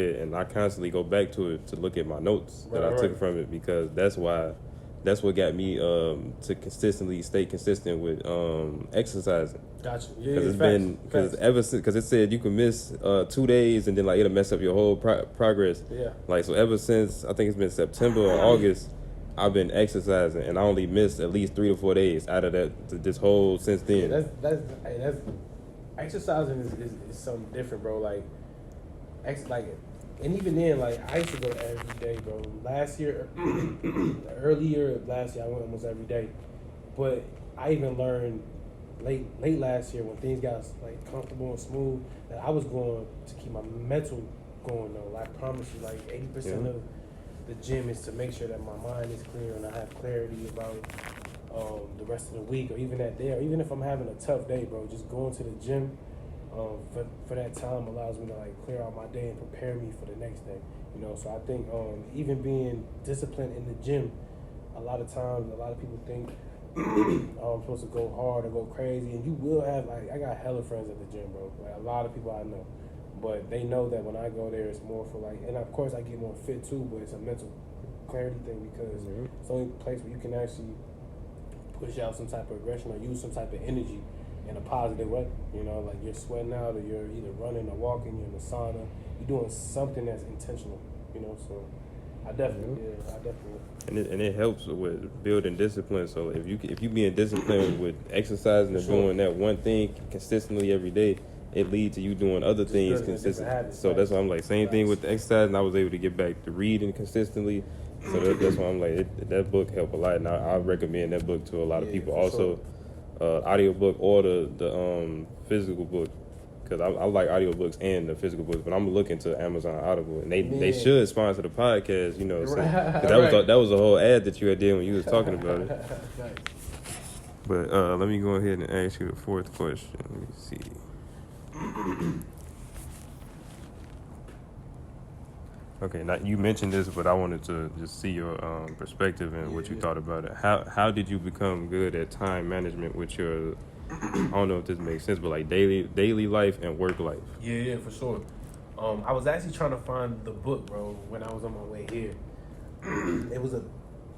and I constantly go back to it to look at my notes that I took from it, because that's what got me to consistently stay consistent with exercising. Gotcha. Yeah, because it said you can miss 2 days and then like it'll mess up your whole progress. Yeah. Like, so ever since I think it's been September or August, I've been exercising, and I only missed at least 3 to 4 days out of this whole since then. Yeah, that's exercising is something different, bro. Like, and even then, like, I used to go every day, bro. Last year, early year of last year, I went almost every day. But I even learned late last year when things got like comfortable and smooth that I was going to keep my mental going though. I promise you, like 80% of the gym is to make sure that my mind is clear and I have clarity about the rest of the week or even that day, or even if I'm having a tough day, bro. Just going to the gym for that time allows me to like clear out my day and prepare me for the next day. You know, so I think even being disciplined in the gym, a lot of times, a lot of people think I'm supposed to go hard or go crazy, and you will have, like, I got hella friends at the gym, bro. Like, a lot of people I know, but they know that when I go there, it's more for like, and of course I get more fit too, but it's a mental clarity thing because it's the only place where you can actually push out some type of aggression or use some type of energy in a positive way. You know, like you're sweating out or you're either running or walking, you're in the sauna, you're doing something that's intentional, you know, so I definitely. And it helps with building discipline. So if you being disciplined with exercising and doing that one thing consistently every day, it leads to you doing other things consistently. So that's why I'm like, same thing with the exercise, and I was able to get back to reading consistently. So that's why I'm like, that book helped a lot, and I recommend that book to a lot of people. Also, audiobook or the physical book. Because I like audiobooks and the physical books, but I'm looking to Amazon Audible, and they should sponsor the podcast, you know. So, that was a whole ad that you had did when you was talking about it. Nice. But let me go ahead and ask you the fourth question. Let me see. Okay, now you mentioned this, but I wanted to just see your perspective and what you thought about it. How did you become good at time management with your, I don't know if this makes sense, but like daily life and work life? Yeah, for sure. I was actually trying to find the book, bro, when I was on my way here. It was a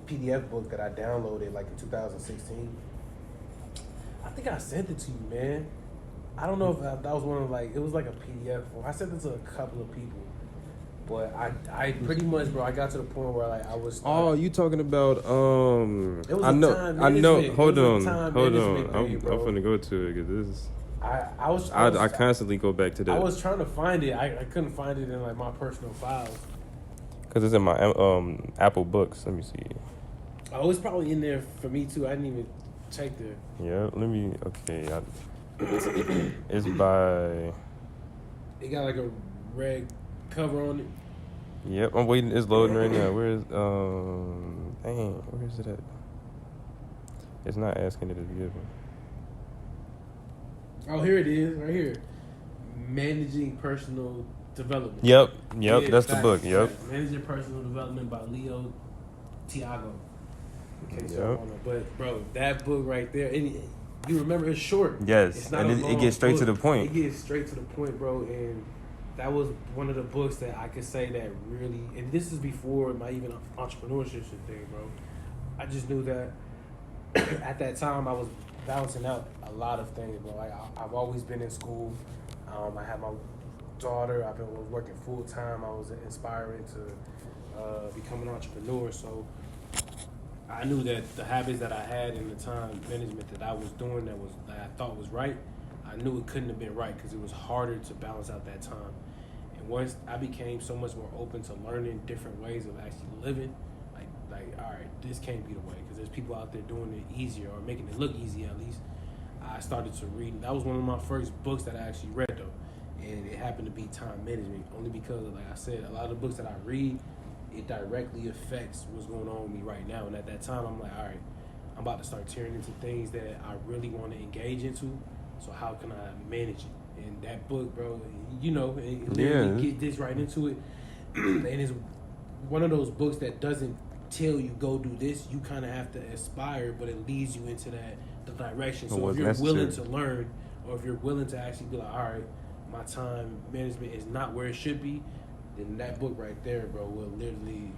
PDF book that I downloaded like in 2016. I think I sent it to you, man. I don't know if that was one of like, it was like a PDF form. I sent it to a couple of people. But I pretty much, bro, I got to the point where like I was. Oh, you talking about It was I know. Hold on. I'm finna go to it because this is. I constantly go back to that. I was trying to find it. I couldn't find it in like my personal files. Cause it's in my Apple Books. Let me see. Oh, it's probably in there for me too. I didn't even check there. Yeah. Let me. Okay. It's by. It got like a red cover on it. Yep, I'm waiting. It's loading right now. Where is where is it at? It's not asking it to be given. Oh, here it is, right here. Managing Personal Development. Yep, that's the book. Yep. Managing Personal Development by Leo Tiago. Okay, but bro, that book right there, and you remember it's short. Yes, it's not and it gets straight to the point. It gets straight to the point, bro, and that was one of the books that I could say that really, and this is before my even entrepreneurship thing, bro. I just knew that at that time I was balancing out a lot of things, bro. Like I've always been in school. I had my daughter. I was working full time. I was inspiring to become an entrepreneur. So I knew that the habits that I had in the time management that I was doing that I thought was right, I knew it couldn't have been right because it was harder to balance out that time. And once I became so much more open to learning different ways of actually living, like all right, this can't be the way because there's people out there doing it easier or making it look easy at least. I started to read. That was one of my first books that I actually read though, and it happened to be time management only because, like I said, a lot of the books that I read, it directly affects what's going on with me right now. And at that time, I'm like, all right, I'm about to start tearing into things that I really want to engage into. So how can I manage it? And that book, bro, you know, it literally get this right into it. And it's one of those books that doesn't tell you go do this. You kind of have to aspire, but it leads you into the direction. So if you're willing to learn, or if you're willing to actually be like, all right, my time management is not where it should be, then that book right there, bro, will literally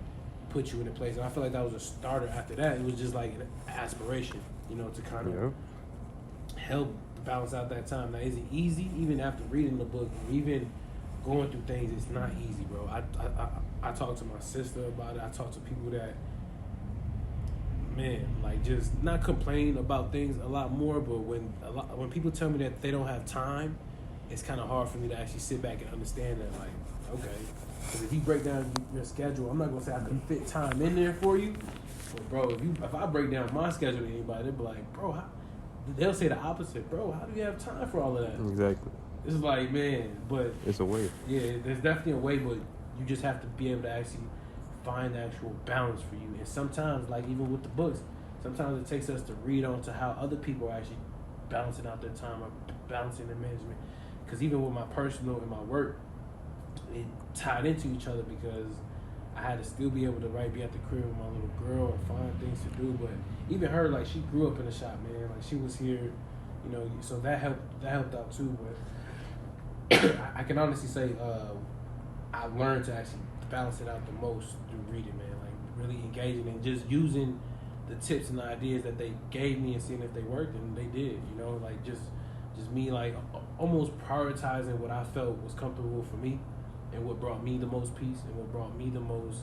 put you in a place. And I feel like that was a starter. After that, it was just like an aspiration, you know, to kind of help balance out that time. Now, is it easy? Even after reading the book, or even going through things, it's not easy, bro. I talk to my sister about it. I talk to people that, man, like just not complain about things a lot more, but when people tell me that they don't have time, it's kind of hard for me to actually sit back and understand that, like, okay, because if you break down your schedule, I'm not gonna say I can fit time in there for you, but bro, if I break down my schedule to anybody, they'll be like, bro, they'll say the opposite, bro. How do you have time for all of that? Exactly. It's like, man, but it's a way. Yeah, there's definitely a way, but you just have to be able to actually find the actual balance for you. And sometimes, like even with the books, sometimes it takes us to read on to how other people are actually balancing out their time or balancing their management. Because even with my personal and my work, it tied into each other because I had to still be able to be at the crib with my little girl and find things to do. But even her, like she grew up in the shop, man. Like she was here, you know. So that helped out too. But I can honestly say I learned to actually balance it out the most through reading, man. Like really engaging and just using the tips and the ideas that they gave me and seeing if they worked, and they did. You know, like just me like almost prioritizing what I felt was comfortable for me and what brought me the most peace and what brought me the most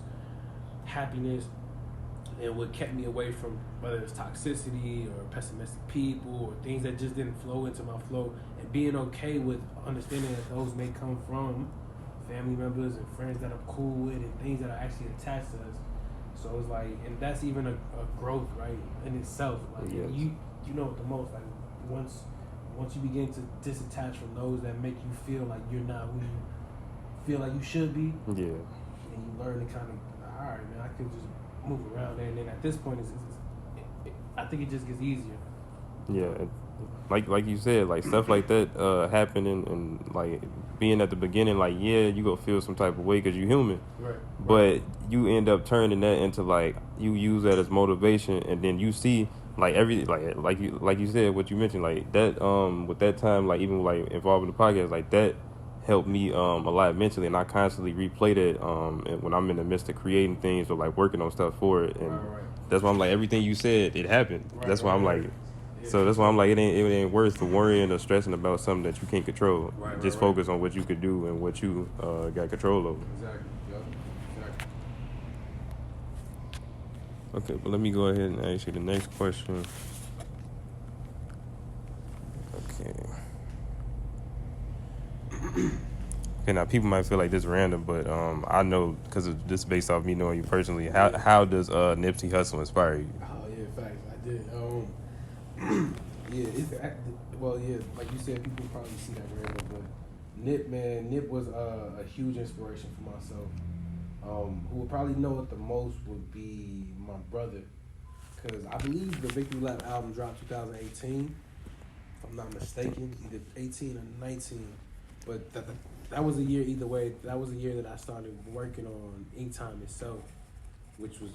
happiness and what kept me away from whether it's toxicity or pessimistic people or things that just didn't flow into my flow, and being okay with understanding that those may come from family members and friends that I'm cool with and things that are actually attached to us. So it's like, and that's even a growth, right, in itself. Like yes. you know the most, like once you begin to disattach from those that make you feel like you're not who you feel like you should be, and you learn to kind of, all right, man, I can just move around there. And then at this point, I think it just gets easier. Yeah, like you said, like stuff like that happening and like being at the beginning, like you go feel some type of way because you're human, right? But you end up turning that into like you use that as motivation, and then you see like like you said what you mentioned, like that with that time, like even like involved in the podcast, like that helped me a lot mentally, and I constantly replay that when I'm in the midst of creating things or like working on stuff for it, and that's why I'm like everything you said, it happened. That's why I'm like. So that's why I'm like, it ain't worth worrying or stressing about something that you can't control. Just focus on what you could do and what you got control over. Exactly. Yep. Exactly. Okay, but let me go ahead and ask you the next question. Okay. Okay, now people might feel like this is random, but I know because this is based off me knowing you personally. How does Nipsey Hussle inspire you? Oh yeah, facts. I did. Like you said, people probably see that random, but Nip was a huge inspiration for myself. Who would probably know it the most would be my brother, because I believe the Victory Lap album dropped 2018, if I'm not mistaken, either 18 or 19. But that was a year either way. That was a year that I started working on Ink Time itself, which was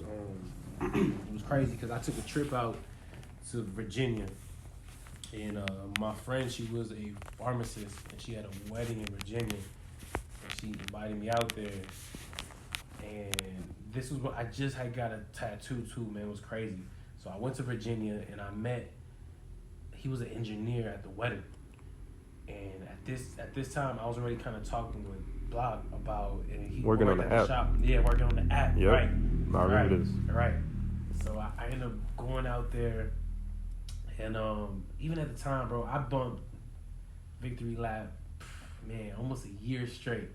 it was crazy because I took a trip out to Virginia, and my friend, she was a pharmacist, and she had a wedding in Virginia, and she invited me out there, and this was what I just had got a tattoo too, man. It was crazy. So I went to Virginia, and I met, he was an engineer at the wedding, and at this time, I was already kind of talking with Block about, and he working on the app. Shop. Yeah, working on the app. Yep. Right. I remember this. Right. So I ended up going out there, and even at the time, bro, I bumped Victory Lap, man, almost a year straight.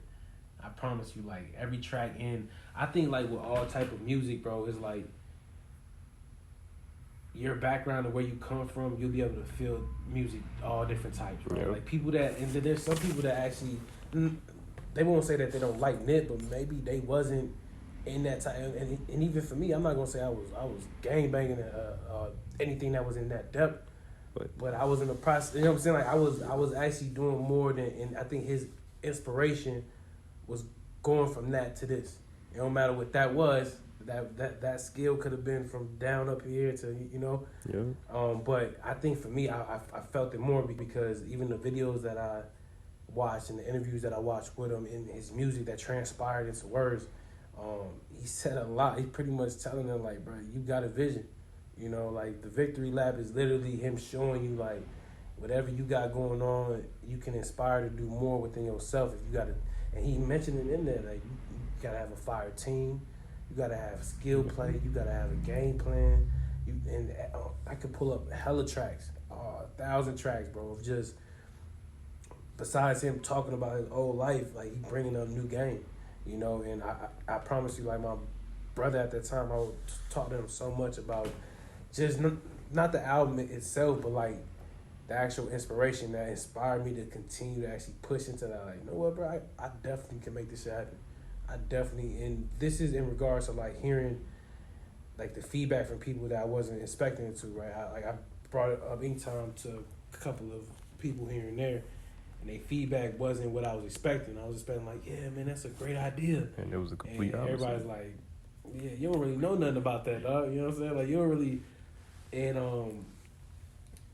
I promise you, like every track in. I think like with all type of music, bro, is like your background and where you come from, you'll be able to feel music all different types, right? Like people that, and there's some people that actually, they won't say that they don't like Nip, but maybe they wasn't in that time. And even for me, I'm not gonna say I was gang banging anything that was in that depth, but I was in the process. You know what I'm saying? Like I was actually doing more than, and I think his inspiration was going from that to this. It don't matter what that was. That skill could have been from down up here to, you know. Yeah. But I think for me, I felt it more because even the videos that I watched and the interviews that I watched with him in his music that transpired into words, he said a lot. He pretty much telling them like, bro, you got a vision. You know, like the victory lap is literally him showing you like whatever you got going on, you can inspire to do more within yourself. If you got to, and he mentioned it in there, like you gotta have a fire team, you gotta have skill play, you gotta have a game plan. I could pull up hella tracks, 1,000 tracks, bro, of just besides him talking about his old life, like he bringing up new game, you know. And I promise you, like my brother at that time, I taught him so much about just not the album itself, but like the actual inspiration that inspired me to continue to actually push into that. Like, you know what, bro, I definitely can make this shit happen. I definitely, and this is in regards to like hearing like the feedback from people that I wasn't expecting it to, right? I brought it up anytime to a couple of people here and there, and their feedback wasn't what I was expecting. I was expecting like, yeah, man, that's a great idea. And it was a complete opposite. Everybody's like, yeah, you don't really know nothing about that, dog. You know what I'm saying? Like, you don't really, and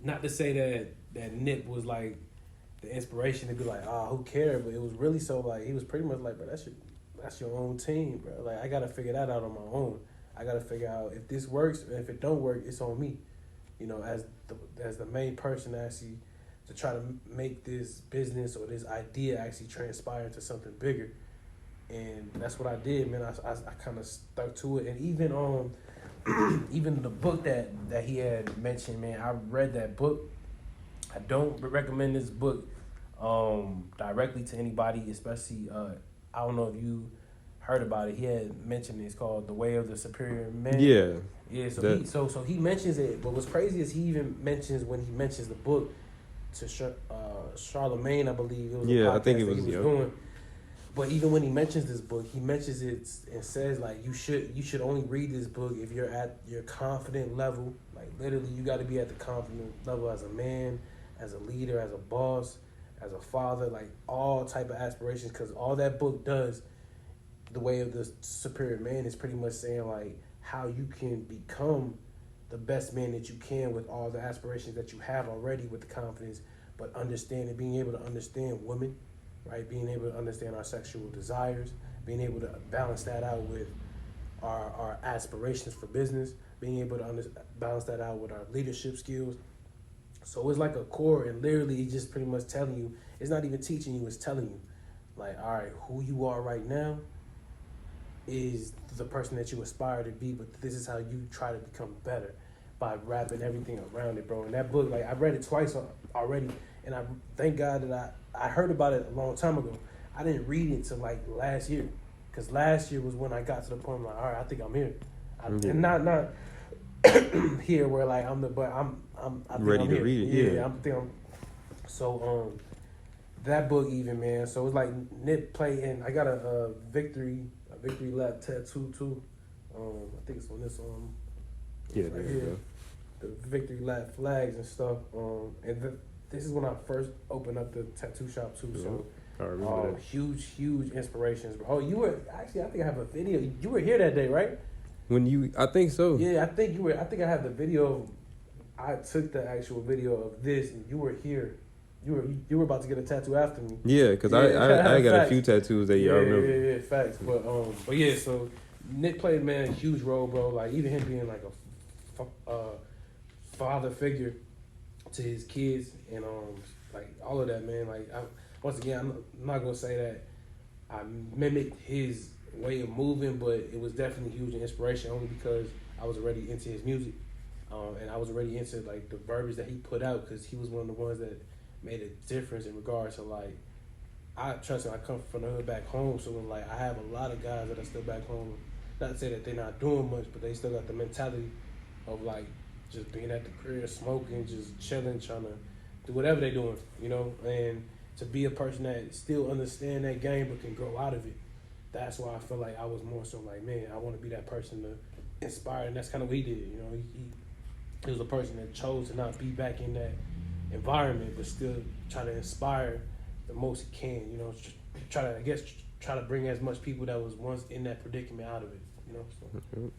not to say that Nip was like the inspiration to be like, who cares? But it was really so like, he was pretty much like, bro, that's your own team, bro. Like, I got to figure that out on my own. I got to figure out if this works, and if it don't work, it's on me. You know, as the main person actually to try to make this business or this idea actually transpire into something bigger. And that's what I did, man. I kind of stuck to it. And even even the book that he had mentioned, man, I read that book. I don't recommend this book directly to anybody, especially I don't know if you heard about it. He had mentioned it's called The Way of the Superior Man. Yeah. So he mentions it, but what's crazy is he even mentions when he mentions the book to Charlemagne, I believe. It was a podcast I think it was doing. But even when he mentions this book, he mentions it and says like you should only read this book if you're at your confident level. Like literally, you got to be at the confident level as a man, as a leader, as a boss, as a father, like all type of aspirations. Because all that book does, The Way of the Superior Man, is pretty much saying like how you can become the best man that you can with all the aspirations that you have already with the confidence, but being able to understand women. Right, being able to understand our sexual desires, being able to balance that out with our aspirations for business, being able to balance that out with our leadership skills. So it's like a core, and literally he's just pretty much telling you, it's not even teaching you, it's telling you, like, all right, who you are right now is the person that you aspire to be, but this is how you try to become better by wrapping everything around it, bro. And that book, like, I read it twice already, and I thank God that I heard about it a long time ago. I didn't read it till like last year, because last year was when I got to the point where, like, all right, I think I'm here. And not here where like I think ready I'm to here. read it. Yeah. So that book even, man. So it's like Nip play, and I got a victory lap tattoo too. I think it's on this Yeah, right there you here. go. The victory lap flags and stuff. This is when I first opened up the tattoo shop too. Yeah, So I remember that. huge inspirations, bro. Oh, you were actually, I think I have a video. You were here that day, right? I think so. Yeah, I think you were. I think I have the video. I took the actual video of this, and you were here. You were about to get a tattoo after me. Yeah, because I got a few tattoos that year. I remember. Yeah, facts. But yeah, so Nick played, man, a huge role, bro. Like even him being like a father figure to his kids, and like all of that, man. Like once again, I'm not gonna say that I mimicked his way of moving, but it was definitely huge and inspiration, only because I was already into his music, and I was already into like the verbiage that he put out, because he was one of the ones that made a difference in regards to like, I come from the hood back home, so like I have a lot of guys that are still back home. Not to say that they're not doing much, but they still got the mentality of like just being at the crib, smoking, just chilling, trying to do whatever they're doing, you know. And to be a person that still understand that game but can grow out of it, that's why I feel like I was more so like, man, I want to be that person to inspire, and that's kind of what he did, you know. He was a person that chose to not be back in that environment, but still try to inspire the most he can, you know. Try to bring as much people that was once in that predicament out of it, you know. So.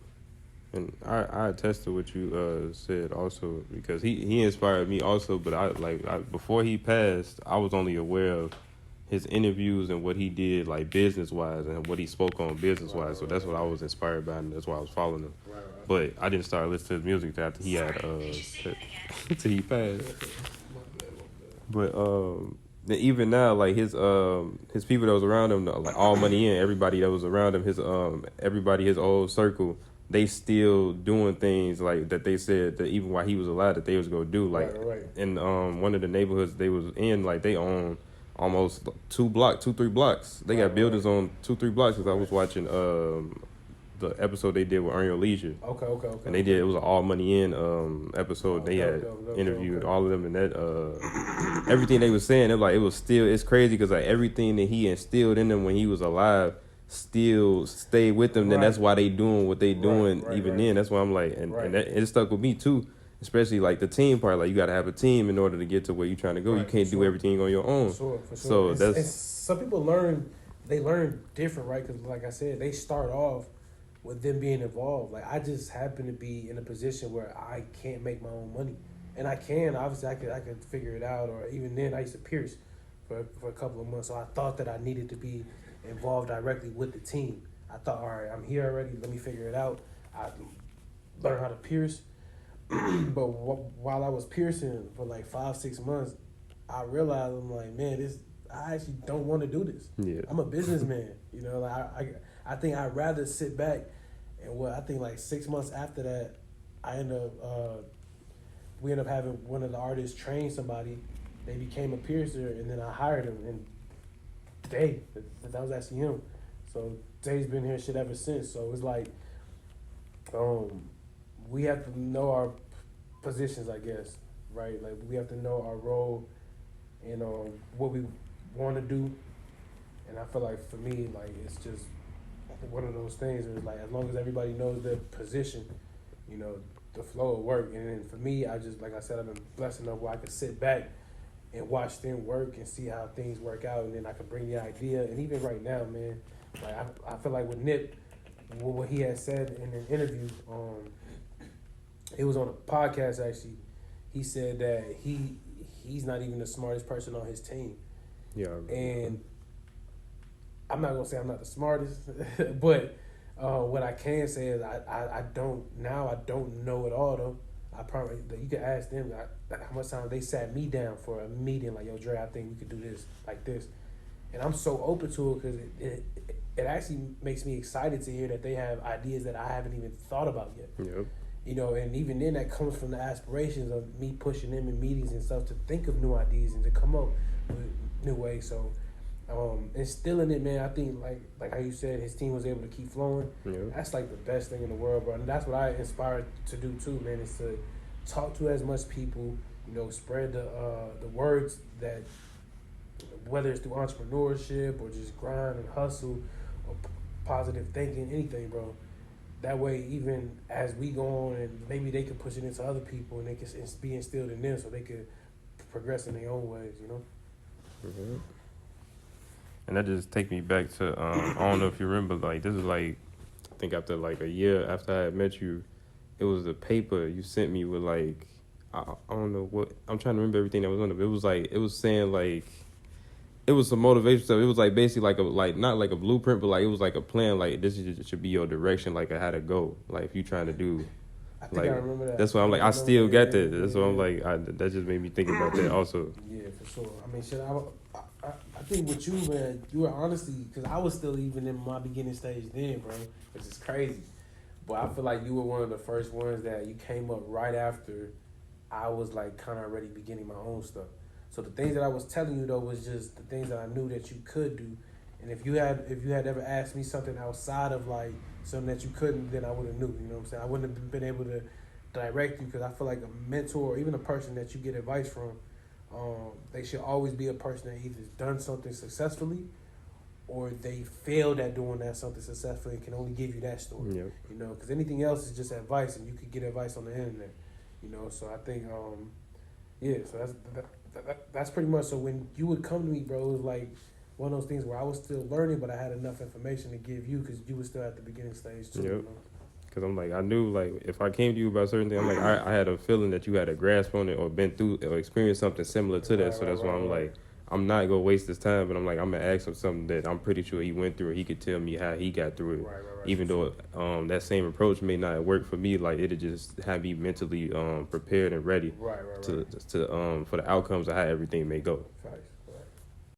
And I attest to what you said also, because he inspired me also. But I before he passed, I was only aware of his interviews and what he did like business wise and what he spoke on business wise. So that's what I was inspired by, and that's why I was following him. Right. But I didn't start listening to his music after he had till he passed. But even now, like his people that was around him, like All Money In, everybody that was around him, his old circle, they still doing things like that they said that even while he was alive that they was gonna do. Like in one of the neighborhoods they was in, like they own almost 3 blocks. They got buildings on 2-3 blocks. Cause I was watching the episode they did with Earn Your Leisure. Okay. And they did, it was an All Money In episode. They had interviewed all of them, and that everything they was saying, it's crazy because like everything that he instilled in them when he was alive still stayed with them. Then that's why they doing what they doing then. That's why I'm like, and it stuck with me too. Especially like the team part, like you got to have a team in order to get to where you're trying to go. You can't do everything on your own. For sure. So that's some people learn different, right? Because like I said, they start off with them being involved. Like I just happen to be in a position where I can't make my own money, and I can obviously I could figure it out. Or even then, I used to pierce for a couple of months, so I thought that I needed to be involved directly with the team. I thought, all right, I'm here already. Let me figure it out. I learned how to pierce. But while I was piercing for like 5-6 months, I realized I'm like, man, I actually don't want to do this. Yeah. I'm a businessman, you know. Like I think I'd rather sit back, and I think like 6 months after that, we ended up having one of the artists train somebody. They became a piercer, and then I hired him. And today, that was actually him. So Jay's been here shit ever since. So it's like, we have to know our positions, I guess, right? Like we have to know our role and what we want to do. And I feel like for me, like it's just one of those things where it's like as long as everybody knows their position, you know, the flow will work. And then for me, I just, like I said, I've been blessed enough where I could sit back and watch them work and see how things work out, and then I could bring the idea. And even right now, man, like I feel like with Nip, what he had said in an interview, it was on a podcast actually. He said that he's not even the smartest person on his team. Yeah. And I'm not gonna say I'm not the smartest, but what I can say is I don't know it all though. I probably, you could ask them how much time they sat me down for a meeting, like, yo, Dre, I think we could do this like this, and I'm so open to it because it actually makes me excited to hear that they have ideas that I haven't even thought about yet. Yep. You know, and even then that comes from the aspirations of me pushing them in meetings and stuff to think of new ideas and to come up with new ways. So instilling it, man, I think like how you said, his team was able to keep flowing. Yeah. That's like the best thing in the world, bro. And that's what I aspire to do too, man, is to talk to as much people, you know, spread the words that, whether it's through entrepreneurship or just grind and hustle or positive thinking, anything, bro. That way, even as we go on, and maybe they can push it into other people, and they can be instilled in them, so they could progress in their own ways, you know. Mm-hmm. And that just take me back to I don't know if you remember, like this is like I think after like a year after I had met you, it was a paper you sent me with like I don't know what, I'm trying to remember everything that was on it. But it was saying like it was some motivation stuff. It was like basically like not like a blueprint, but like it was like a plan. Like this should be your direction, like how to go. Like if you trying to do, I think I remember that. That's why I'm like I still got that. That's why I'm like that just made me think about that also. Yeah, for sure. I mean, shit. I think with you, man, you were honestly, because I was still even in my beginning stage then, bro, which is crazy. But I feel like you were one of the first ones that you came up right after I was like kind of already beginning my own stuff. So the things that I was telling you though was just the things that I knew that you could do. And if you had ever asked me something outside of like something that you couldn't, then I would have knew. You know what I'm saying? I wouldn't have been able to direct you, because I feel like a mentor or even a person that you get advice from, they should always be a person that either done something successfully or they failed at doing that something successfully and can only give you that story. Yep. You know, because anything else is just advice, and you could get advice on the internet. You know, so I think, so that's pretty much. So when you would come to me, bro, it was like one of those things where I was still learning, but I had enough information to give you because you were still at the beginning stage too. Yep. You know? Because I'm like, I knew, like, if I came to you about certain things, I'm like, I had a feeling that you had a grasp on it or been through or experienced something similar to that. So that's why I'm like, I'm not gonna waste his time, but I'm like, I'm gonna ask him something that I'm pretty sure he went through. He could tell me how he got through it. Right. Even though that same approach may not work for me, like it'll just have me mentally prepared and ready Right. to for the outcomes of how everything may go. Facts.